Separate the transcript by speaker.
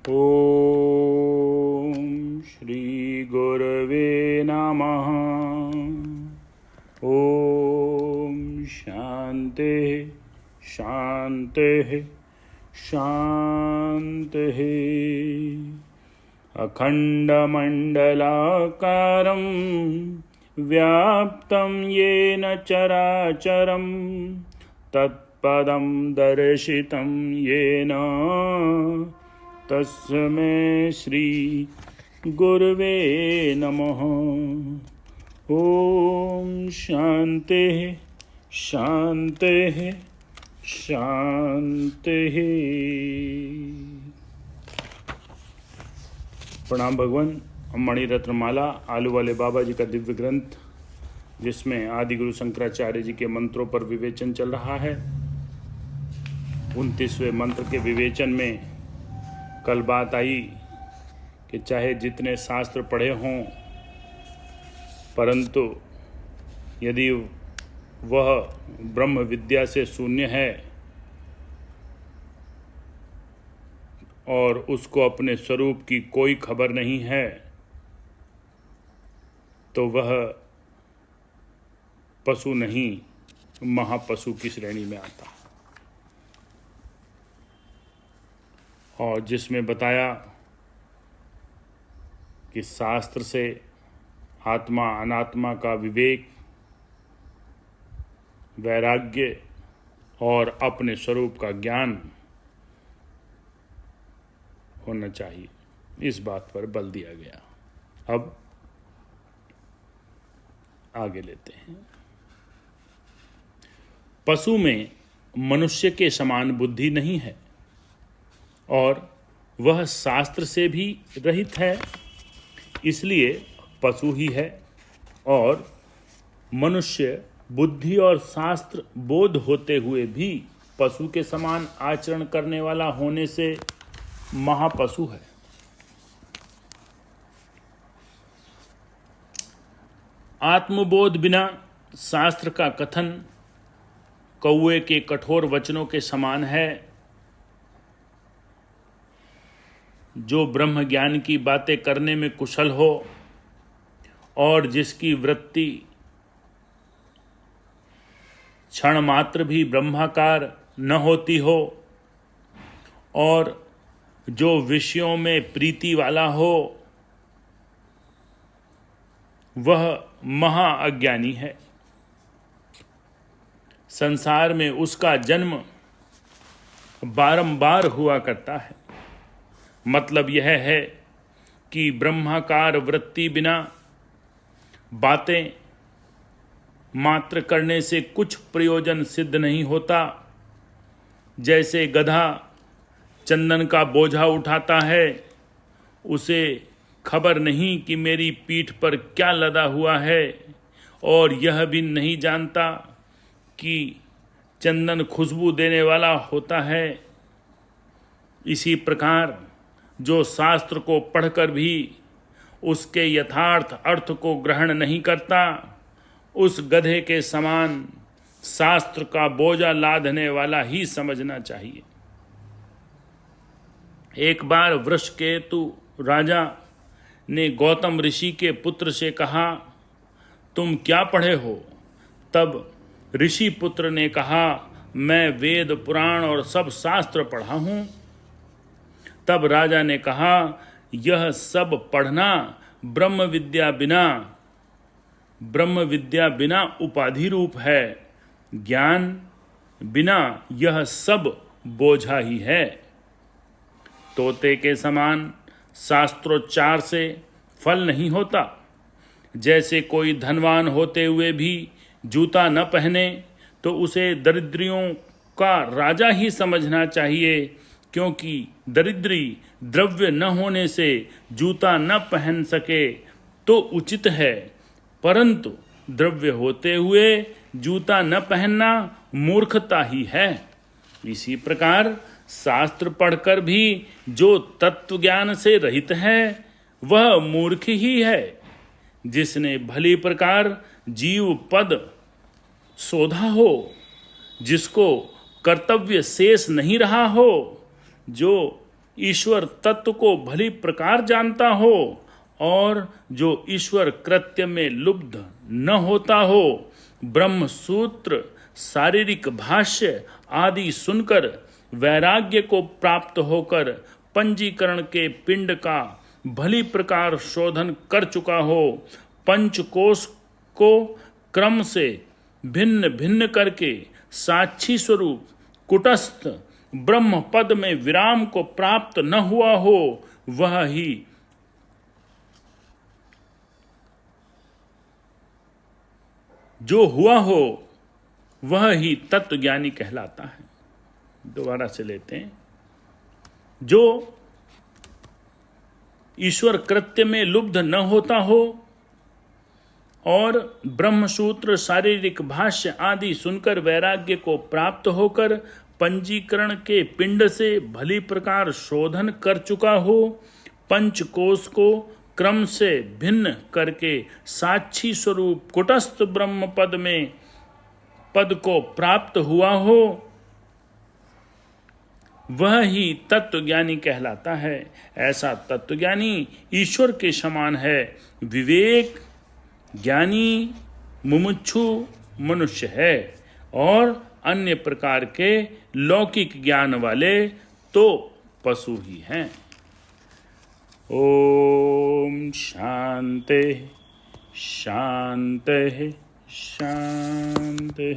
Speaker 1: ओम श्री गुरवे नमः। ओम शांति शांति शांति। अखंडमंडलाकारं व्याप्तं येन चराचरं तत्पदं दर्शितं येन तस्मै श्री गुरवे नमः। ओम शांति शांति शांति। प्रणाम भगवान। मणिरत्नमाला आलू वाले बाबा जी का दिव्य ग्रंथ, जिसमें आदि गुरु शंकराचार्य जी के मंत्रों पर विवेचन चल रहा है। 29वें मंत्र के विवेचन में कल बात आई कि चाहे जितने शास्त्र पढ़े हों, परंतु यदि वह ब्रह्म विद्या से शून्य है और उसको अपने स्वरूप की कोई खबर नहीं है, तो वह पशु नहीं, महापशु की श्रेणी में आता है। और जिसमें बताया कि शास्त्र से आत्मा अनात्मा का विवेक, वैराग्य और अपने स्वरूप का ज्ञान होना चाहिए, इस बात पर बल दिया गया। अब आगे लेते हैं। पशु में मनुष्य के समान बुद्धि नहीं है और वह शास्त्र से भी रहित है, इसलिए पशु ही है। और मनुष्य बुद्धि और शास्त्र बोध होते हुए भी पशु के समान आचरण करने वाला होने से महापशु है। आत्मबोध बिना शास्त्र का कथन कौवे के कठोर वचनों के समान है। जो ब्रह्म ज्ञान की बातें करने में कुशल हो और जिसकी वृत्ति क्षण मात्र भी ब्रह्माकार न होती हो और जो विषयों में प्रीति वाला हो, वह महा अज्ञानी है। संसार में उसका जन्म बारंबार हुआ करता है। मतलब यह है कि ब्रह्माकार वृत्ति बिना बातें मात्र करने से कुछ प्रयोजन सिद्ध नहीं होता। जैसे गधा चंदन का बोझा उठाता है, उसे खबर नहीं कि मेरी पीठ पर क्या लदा हुआ है, और यह भी नहीं जानता कि चंदन खुशबू देने वाला होता है। इसी प्रकार जो शास्त्र को पढ़कर भी उसके यथार्थ अर्थ को ग्रहण नहीं करता, उस गधे के समान शास्त्र का बोझा लादने वाला ही समझना चाहिए। एक बार वृषकेतु राजा ने गौतम ऋषि के पुत्र से कहा, तुम क्या पढ़े हो? तब ऋषि पुत्र ने कहा, मैं वेद पुराण और सब शास्त्र पढ़ा हूँ। तब राजा ने कहा, यह सब पढ़ना ब्रह्म विद्या बिना उपाधि रूप है। ज्ञान बिना यह सब बोझा ही है। तोते के समान शास्त्रोच्चार से फल नहीं होता। जैसे कोई धनवान होते हुए भी जूता न पहने तो उसे दरिद्रियों का राजा ही समझना चाहिए, क्योंकि दरिद्री द्रव्य न होने से जूता न पहन सके तो उचित है, परंतु द्रव्य होते हुए जूता न पहनना मूर्खता ही है। इसी प्रकार शास्त्र पढ़कर भी जो तत्व ज्ञान से रहित है, वह मूर्ख ही है। जिसने भली प्रकार जीव पद शोधा हो, जिसको कर्तव्य शेष नहीं रहा हो, जो ईश्वर तत्व को भली प्रकार जानता हो और जो ईश्वर कृत्य में लुब्ध न होता हो, ब्रह्म सूत्र, शारीरिक भाष्य आदि सुनकर वैराग्य को प्राप्त होकर पंजीकरण के पिंड का भली प्रकार शोधन कर चुका हो, पंचकोश को क्रम से भिन्न भिन्न करके साक्षी स्वरूप कुटस्थ ब्रह्म पद में विराम को प्राप्त न हुआ हो, वह ही जो हुआ हो वह ही तत्वज्ञानी कहलाता है। दोबारा से लेते हैं। जो ईश्वर कृत्य में लुब्ध न होता हो और ब्रह्मसूत्र, शारीरिक भाष्य आदि सुनकर वैराग्य को प्राप्त होकर पंजीकरण के पिंड से भली प्रकार शोधन कर चुका हो, पंचकोश को क्रम से भिन्न करके साक्षी स्वरूप कुटस्थ ब्रह्म पद को प्राप्त हुआ हो, वह ही तत्वज्ञानी कहलाता है। ऐसा तत्वज्ञानी ईश्वर के समान है। विवेक ज्ञानी मुमुक्षु मनुष्य है और अन्य प्रकार के लौकिक ज्ञान वाले तो पशु ही हैं। ओम शांति शांति शांति।